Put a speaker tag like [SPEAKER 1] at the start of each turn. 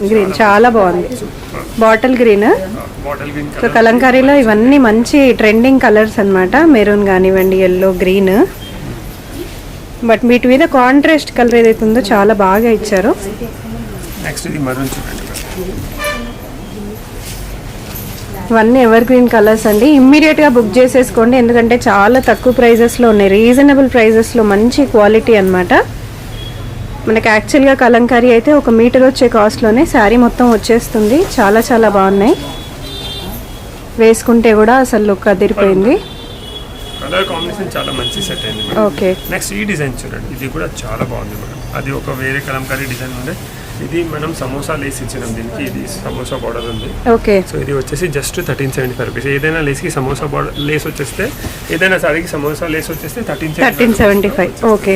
[SPEAKER 1] Green చాలా బాగుంది, bottle green.
[SPEAKER 2] Bottle green
[SPEAKER 1] so కలంకారీలో ఇవన్నీ మంచి ట్రెండింగ్ కలర్స్ అన్నమాట. మెరూన్ కానివ్వండి, ఎల్లో, గ్రీన్. బట్ వీటి మీద కాంట్రాస్ట్ కలర్ ఏదైతే ఉందో చాలా బాగా ఇచ్చారు.
[SPEAKER 2] నెక్స్ట్ ఇది మరూన్ చూడండి.
[SPEAKER 1] ఇవన్నీ ఎవర్ గ్రీన్ కలర్స్ అండి. ఇమ్మీడియట్గా బుక్ చేసేసుకోండి, ఎందుకంటే చాలా తక్కువ ప్రైజెస్లో ఉన్నాయి, రీజనబుల్ ప్రైజెస్లో మంచి క్వాలిటీ అన్నమాట. మనకి యాక్చువల్గా కలంకారీ అయితే 1 మీటర్ వచ్చే కాస్ట్లోనే శారీ మొత్తం వచ్చేస్తుంది. చాలా చాలా బాగున్నాయి, వేసుకుంటే కూడా అసలు లుక్ అదిరిపోయింది.
[SPEAKER 2] కలర్ కాంబినేషన్ చాలా మంచి సెట్ అయింది.
[SPEAKER 1] ఓకే,
[SPEAKER 2] నెక్స్ట్ ఈ డిజైన్ చూడండి, ఇది కూడా చాలా బాగుంది మేడం. అది ఒక వేరే కలంకారీ డిజైన్ ఉండే, ఇది మనం సమోసా లేస్ ఇచ్చినాం దీనికి. ఇది సమోసా బార్డర్ ఉంది.
[SPEAKER 1] ఓకే,
[SPEAKER 2] సో ఇది వచ్చేసి జస్ట్ 1375 రూపీస్. ఏదైనా లేస్కి సమోసా బార్డర్ లేస్ వచ్చేస్తే, ఏదైనా సారీకి సమోసా లేస్ వచ్చేస్తే 1375.
[SPEAKER 1] ఓకే.